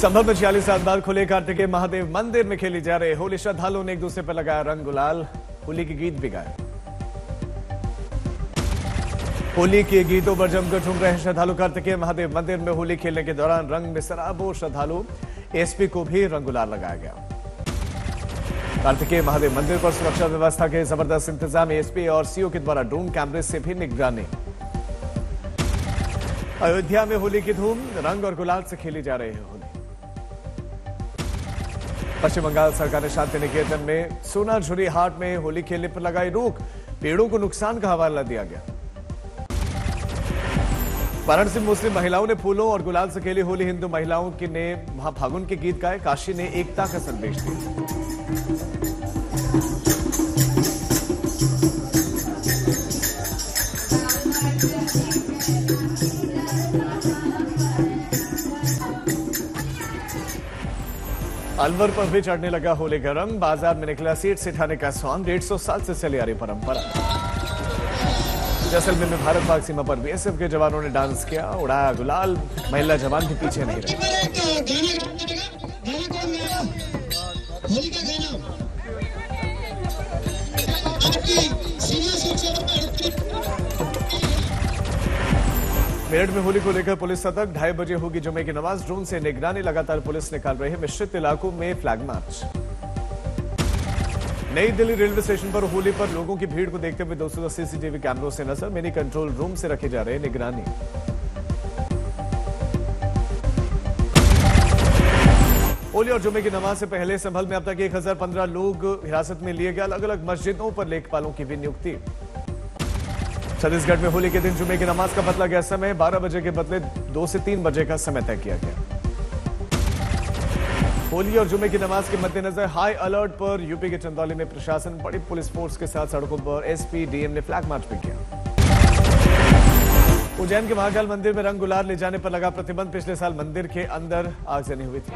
संभल में 46 साल बाद खुले कार्तिकेय महादेव मंदिर में खेली जा रही होली। श्रद्धालुओं ने एक दूसरे पर लगाया रंग गुलाल, होली के गीत भी गाए। होली के गीतों पर जमकर झूम रहे श्रद्धालु। कार्तिकेय महादेव मंदिर में होली खेलने के दौरान रंग में सराबोर श्रद्धालु। एसपी को भी रंग गुलाल लगाया गया। कार्तिकेय महादेव मंदिर पर सुरक्षा व्यवस्था के जबरदस्त इंतजाम। एसपी और सीओ के द्वारा ड्रोन कैमरे से भी निगरानी। अयोध्या में होली की धूम, रंग और गुलाल से खेली जा रही है होली। पश्चिम बंगाल सरकार ने शांति निकेतन में सोनाझुरी हाट में होली खेलने पर लगाई रोक। पेड़ों को नुकसान का हवाला दिया गया। वाराणसी में मुस्लिम महिलाओं ने फूलों और गुलाल से खेली होली। हिंदू महिलाओं ने वहां फागुन के गीत गाए। काशी ने एकता का संदेश दिया। अलवर पर भी चढ़ने लगा होली का रंग। बाजार में निकला सीट सिठाने का सॉन्ग। 150 साल से चली आ रही परंपरा। जैसलमेर में भारत पाक सीमा पर बीएसएफ के जवानों ने डांस किया, उड़ाया गुलाल। महिला जवान भी पीछे नहीं रहे। मेरठ में होली को लेकर पुलिस सतर्क। 2:30 बजे होगी जुमे की नमाज। ड्रोन से निगरानी लगातार पुलिस निकाल रही है। मिश्रित इलाकों में फ्लैग मार्च। नई दिल्ली रेलवे स्टेशन पर होली पर लोगों की भीड़ को देखते हुए 210 सीसीटीवी कैमरों से नजर। मिनी कंट्रोल रूम से रखी जा रही निगरानी। होली और जुमे की नमाज से पहले संभल में अब तक 1015 लोग हिरासत में लिए गए। अलग अलग मस्जिदों पर लेखपालों की भी नियुक्ति। छत्तीसगढ़ में होली के दिन जुमे की नमाज का बदला गया समय। 12 बजे के बदले 2 से 3 बजे का समय तय किया गया। होली और जुमे की नमाज के मद्देनजर हाई अलर्ट पर यूपी के चंदौली में प्रशासन। बड़ी पुलिस फोर्स के साथ सड़कों पर एसपी डीएम ने फ्लैग मार्च भी किया। उज्जैन के महाकाल मंदिर में रंग गुलाल ले जाने पर लगा प्रतिबंध। पिछले साल मंदिर के अंदर आगजनी हुई थी।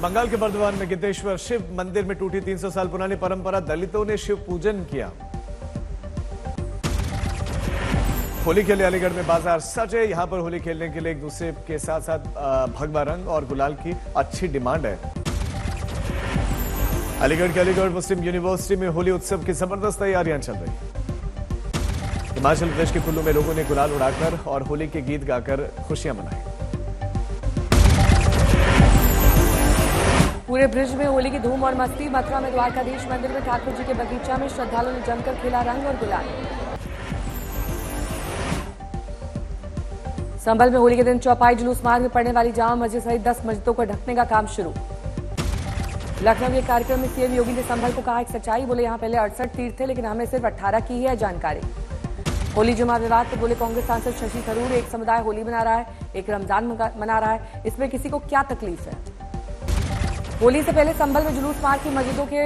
बंगाल के बर्धमान में गिद्धेश्वर शिव मंदिर में टूटी 300 साल पुरानी परंपरा। दलितों ने शिव पूजन किया। होली के लिए अलीगढ़ में बाजार सजे। यहां पर होली खेलने के लिए एक दूसरे के साथ साथ भगवा रंग और गुलाल की अच्छी डिमांड है। अलीगढ़ के अलीगढ़ मुस्लिम यूनिवर्सिटी में होली उत्सव की जबरदस्त तैयारियां चल रही है। हिमाचल प्रदेश के कुल्लू में लोगों ने गुलाल उड़ाकर और होली के गीत गाकर खुशियां मनाई। पूरे ब्रिज में होली की धूम और मस्ती। मथुरा में द्वारकाधीश मंदिर में ठाकुर जी के बगीचा में श्रद्धालुओं ने जमकर खेला रंग और गुलाल। संभल में होली के दिन चौपाई जुलूस मार्ग में पड़ने वाली जामा मस्जिद सहित 10 मस्जिदों को ढकने का काम शुरू। लखनऊ के कार्यक्रम में सीएम योगी ने संभल को कहा एक सच्चाई। बोले यहां पहले 68 तीर्थ थे लेकिन हमें सिर्फ 18 की है जानकारी। होली जुमा विवाद पर बोले कांग्रेस सांसद शशि थरूर, एक समुदाय होली मना रहा है, एक रमजान मना रहा है, इसमें किसी को क्या तकलीफ है। होली से पहले संभल में जुलूस मार्ग की मस्जिदों के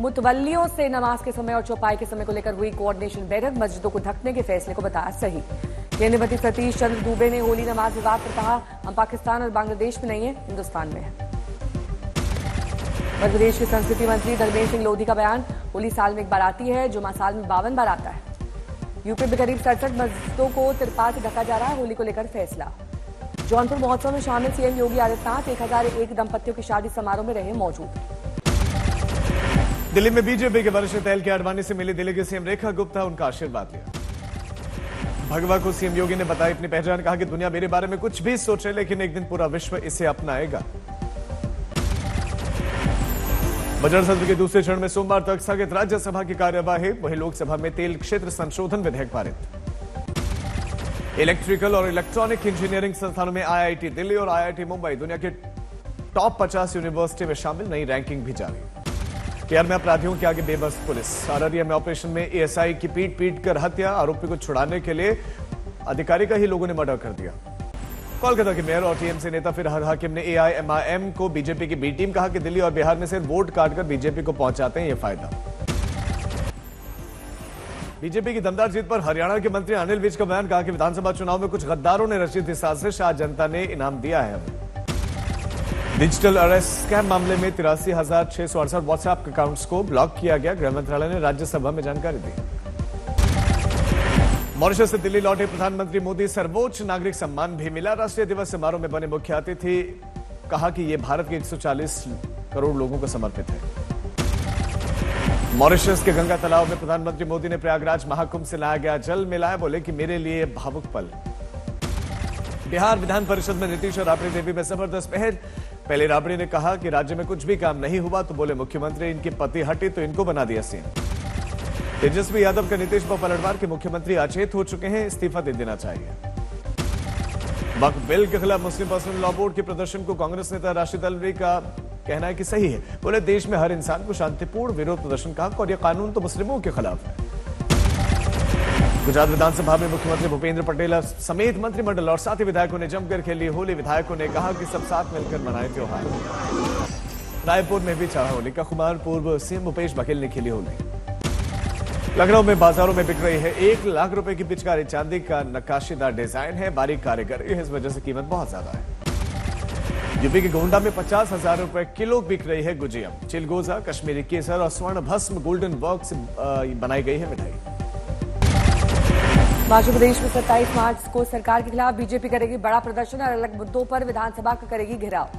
मुतवल्लियों से नमाज के समय और चौपाई के समय को लेकर हुई कोऑर्डिनेशन बैठक। मस्जिदों को ढकने के फैसले को बताया सही। केंद्रीय मंत्री सतीश चंद्र दुबे ने होली नमाज विवाद पर कहा हम पाकिस्तान और बांग्लादेश में नहीं है, हिंदुस्तान में है। मध्य प्रदेश के संस्कृति मंत्री धर्मेंद्र सिंह लोधी का बयान, होली साल में एक बार आती है, जुमा साल में 52 बार आता है। यूपी में करीब 67 मस्जिदों को तिरपाल से ढका जा रहा है। होली को लेकर फैसला। जौनपुर महोत्सव में शामिल सीएम योगी आदित्यनाथ 1001 दंपतियों की शादी समारोह में रहे मौजूद। दिल्ली में बीजेपी के वरिष्ठ तैल के आडवाणी से मिली दिल्ली की सीएम रेखा गुप्ता, उनका आशीर्वाद लिया। भगवा को सीएम योगी ने बताई अपनी पहचान। कहा कि दुनिया मेरे बारे में कुछ भी सोचे लेकिन एक दिन पूरा विश्व इसे अपनाएगा। बजट सत्र के दूसरे चरण में सोमवार तक स्थगित राज्यसभा की कार्यवाही। वहीं लोकसभा में तेल क्षेत्र संशोधन विधेयक पारित। इलेक्ट्रिकल और इलेक्ट्रॉनिक इंजीनियरिंग संस्थानों में आईआईटी दिल्ली और आईआईटी मुंबई दुनिया के टॉप 50 यूनिवर्सिटी में शामिल। नई रैंकिंग भी जारी। बिहार में अपराधियों के आगे बेबस पुलिस। अररिया में ऑपरेशन में एएसआई की पीट कर हत्या। आरोपी को छुड़ाने के लिए अधिकारी का ही लोगों ने मर्डर कर दिया। कोलकाता के मेयर और टीएमसी नेता फिरहाद हाकिम ने एआईएमआईएम को बीजेपी की बी टीम कहा कि दिल्ली और बिहार में सिर्फ वोट काटकर बीजेपी को पहुंचाते हैं ये फायदा। बीजेपी की दमदार जीत पर हरियाणा के मंत्री अनिल विज का बयान। कहा कि विधानसभा चुनाव में कुछ गद्दारों ने रची थी साजिश, आज जनता ने इनाम दिया है हमें। डिजिटल अरेस्ट स्कैम मामले में 83,668 व्हाट्सएप अकाउंट्स को ब्लॉक किया गया। गृह मंत्रालय ने राज्यसभा में जानकारी दी। मॉरिशस से दिल्ली लौटे प्रधानमंत्री मोदी सर्वोच्च नागरिक सम्मान भी मिला। राष्ट्रीय दिवस समारोह में बने मुख्य अतिथि, कहा कि यह भारत के 140 करोड़ लोगों को समर्पित है। मॉरिशस के गंगा तालाब में प्रधानमंत्री मोदी ने प्रयागराज महाकुंभ से लाया गया जल मिलाया, बोले कि मेरे लिए भावुक पल। बिहार विधान परिषद में नीतीश और राबड़ी देवी में जबरदस्त पहल। पहले राबड़ी ने कहा कि राज्य में कुछ भी काम नहीं हुआ, तो बोले मुख्यमंत्री इनके पति हटे तो इनको बना दिया सीएम। तेजस्वी यादव का नीतीश पर पलटवार के मुख्यमंत्री अचेत हो चुके हैं, इस्तीफा दे देना चाहिए। वक्फ बिल के खिलाफ मुस्लिम पर्सनल लॉ बोर्ड के प्रदर्शन को कांग्रेस नेता राशिद अल्वी का कहना है कि सही है। बोले देश में हर इंसान को शांतिपूर्ण विरोध प्रदर्शन का हक और यह कानून तो मुस्लिमों के खिलाफ है। गुजरात विधानसभा में मुख्यमंत्री भूपेंद्र पटेल समेत मंत्रिमंडल और साथी विधायकों ने जमकर खेली होली। विधायकों ने कहा कि सब साथ मिलकर मनाए त्योहार। रायपुर में भी चढ़ा होली का खुमार, पूर्व सीएम भूपेश बघेल ने खेली होली। लखनऊ में बाजारों में बिक रही है 1 लाख रुपए की पिचकारी। चांदी का नक्काशीदार डिजाइन है, बारीक कारीगरी है, इस वजह से कीमत बहुत ज्यादा है। यूपी के गोंडा में 50,000 रुपए किलो बिक रही है गुजिया। चिलगोजा, कश्मीरी केसर और स्वर्ण भस्म गोल्डन वर्क से बनाई गई है मिठाई। हिमाचल प्रदेश में 27 मार्च को सरकार के खिलाफ बीजेपी करेगी बड़ा प्रदर्शन और अलग मुद्दों पर विधानसभा का करेगी घेराव।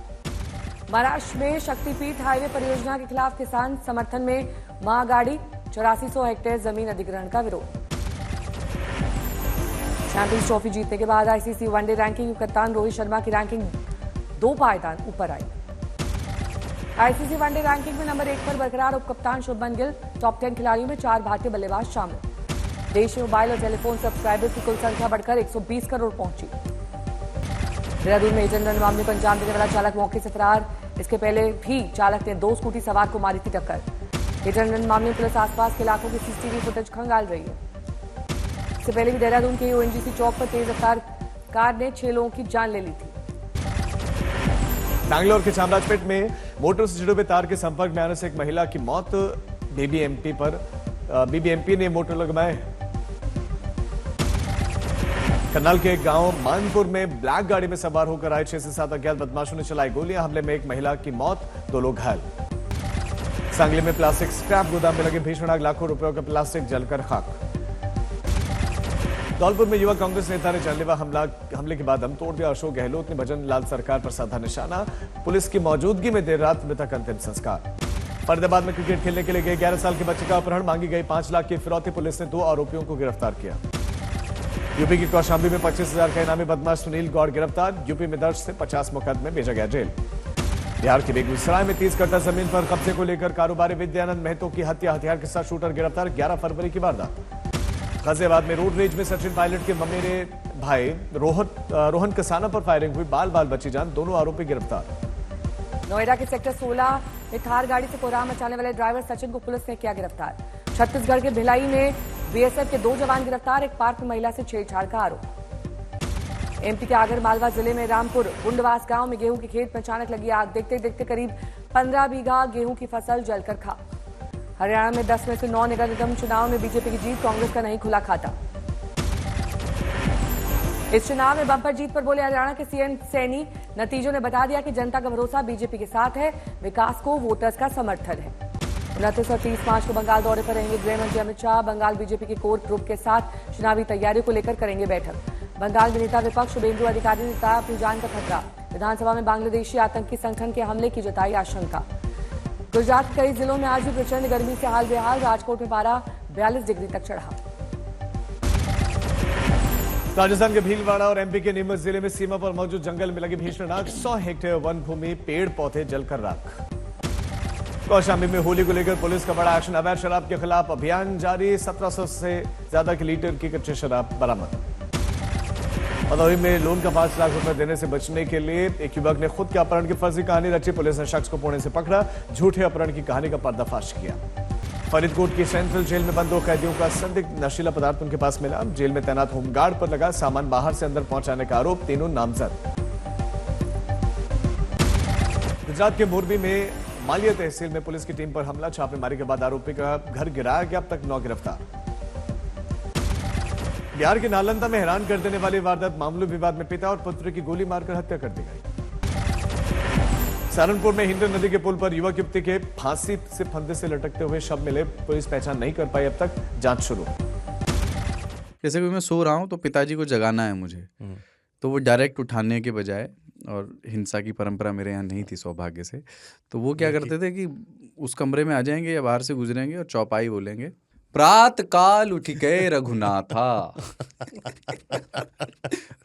महाराष्ट्र में शक्तिपीठ हाईवे परियोजना के खिलाफ किसान समर्थन में महागाड़ी, 8400 हेक्टेयर जमीन अधिग्रहण का विरोध। चैंपियंस ट्रॉफी जीतने के बाद आईसीसी वनडे रैंकिंग में कप्तान रोहित शर्मा की रैंकिंग 2 पायदान ऊपर आई। आईसीसी वनडे रैंकिंग में नंबर 1 पर बरकरार उप कप्तान शुभमन गिल। टॉप 10 खिलाड़ियों में 4 भारतीय बल्लेबाज शामिल। देश में मोबाइल और टेलीफोन सब्सक्राइबर्स की कुल संख्या बढ़कर 120 करोड़ पहुंची। देहरादून में एजेंट मामले को अंजाम देने वाला चालक मौके से फरार। इसके पहले भी चालक ने 2 स्कूटी सवार को मारी थी टक्कर। एजेंट मामले में पुलिस आसपास के इलाकों की सीसीटीवी फुटेज खंगाल रही है। इससे पहले भी देहरादून के ओएनजीसी चौक पर तेज रफ्तार कार ने 6 लोगों की जान ले ली थी। बैंगलोर के चामराजपेट में मोटर से जुड़े हुए तार के संपर्क में आने से एक महिला की मौत। बीबीएमपी ने मोटर लगवाए। करनाल के गांव मानपुर में ब्लैक गाड़ी में सवार होकर आए 6 से 7 अज्ञात बदमाशों ने चलाई गोलियां। हमले में एक महिला की मौत, 2 लोग घायल। सांगली में प्लास्टिक स्क्रैप गोदाम में लगे भीषण आग, लाखों रुपयों का प्लास्टिक जलकर खाक। धौलपुर में युवा कांग्रेस नेता ने जानलेवा हमले के बाद दम तोड़ दिया। अशोक गहलोत ने भजन लाल सरकार पर साधा निशाना। पुलिस की मौजूदगी में देर रात मृतक अंतिम संस्कार। फरीदाबाद में क्रिकेट खेलने के लिए गए 11 साल के बच्चे का अपहरण, मांगी गई 5 लाख की फिरौती। पुलिस ने 2 आरोपियों को गिरफ्तार किया। यूपी की कौशाम्बी में 25,000 का इनामी बदमाश सुनील गौड़ गिरफ्तार। यूपी में दर्ज से 50 मुकदमे, भेजा गया जेल। बिहार के बेगूसराय में 30 कट्टा जमीन पर कब्जे को लेकर कारोबारी विद्यानंद महतो की हत्या, हथियार के साथ शूटर गिरफ्तार। 11 फरवरी की वारदात। गाजियाबाद में रोड रेज में सचिन पायलट के ममेरे भाई रोहन कसाना पर फायरिंग हुई, बाल बची जान, दोनों आरोपी गिरफ्तार। नोएडा के सेक्टर 16 में थार गाड़ी से कोहराम मचाने वाले ड्राइवर सचिन को पुलिस ने किया गिरफ्तार। छत्तीसगढ़ के भिलाई में बीएसएफ के 2 जवान गिरफ्तार। एक पार्क में महिला से छेड़छाड़ का आरोप। एमपी के आगर मालवा जिले में रामपुर बुंडवास गांव में गेहूं के खेत में अचानक लगी आग। देखते देखते करीब 15 बीघा गेहूं की फसल जलकर खाक। हरियाणा में 10 में से 9 नगर निगम चुनाव में बीजेपी की जीत, कांग्रेस का नहीं खुला खाता। इस चुनाव में बम्पर जीत पर बोले हरियाणा के सीएम सैनी, नतीजों ने बता दिया कि जनता का भरोसा बीजेपी के साथ है, विकास को वोटर्स का समर्थन है। 29 और 30 मार्च को बंगाल दौरे पर रहेंगे गृह मंत्री अमित शाह। बंगाल बीजेपी के कोर ग्रुप के साथ चुनावी तैयारियों को लेकर करेंगे बैठक। बंगाल में नेता विपक्ष शुभेंदु अधिकारी ने जताया अपनी जान का खतरा। विधानसभा में बांग्लादेशी आतंकी संगठन के हमले की जताई आशंका। गुजरात के कई जिलों में आज भी प्रचंड गर्मी से हाल बेहाल। राजकोट में पारा 42 डिग्री तक चढ़ा। राजस्थान के भीलवाड़ा और एमपी के नीमच जिले में सीमा पर मौजूद जंगल में लगी भीषण आग। 100 हेक्टेयर वन भूमि, पेड़ पौधे जलकर राख। कौशाम्बी में होली को लेकर पुलिस का बड़ा एक्शन। अवैध शराब के खिलाफ अभियान जारी। 1700 से ज्यादा की लीटर की कच्ची शराब बरामद। भदोही में लोन का 5 लाख रुपए देने से बचने के लिए एक युवक ने खुद के अपहरण की फर्जी कहानी रची। पुलिस ने शख्स को पुणे से पकड़ा, झूठे अपहरण की कहानी का पर्दाफाश किया। फरीदकोट की सेंट्रल जेल में बंद 2 कैदियों का संदिग्ध नशीला पदार्थ उनके पास मिला। जेल में तैनात होमगार्ड पर लगा सामान बाहर से अंदर पहुंचाने का आरोप, तीनों नामजद। गुजरात के मोरबी में मालिया तहसील में पुलिस की टीम पर हमला, छापेमारी के बाद आरोपी का घर गिराया गया। अब तक 9 गिरफ्तार। बिहार के नालंदा में हैरान कर देने वाली वारदात, मामूली विवाद में पिता और पुत्र की गोली मारकर हत्या कर दी गई। सहारनपुर में हिंडन नदी के पुल पर युवक युवती के फांसी से फंदे से लटकते हुए शव मिले। पुलिस पहचान नहीं कर पाई, अब तक जांच शुरू। जैसे कि मैं सो रहा हूँ तो पिताजी को जगाना है मुझे, तो वो डायरेक्ट उठाने के बजाय, और हिंसा की परंपरा मेरे यहाँ नहीं थी सौभाग्य से, तो वो क्या करते थे कि उस कमरे में आ जाएंगे या बाहर से गुजरेंगे और चौपाई बोलेंगे, प्रात काल उठ गए रघुनाथा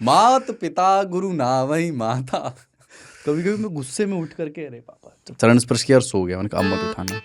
मात पिता गुरु नावई माता। कभी कभी मैं गुस्से में उठ करके अरे पापा चरण स्पर्श किया और सो गया, मैंने कहा अब मत उठाना।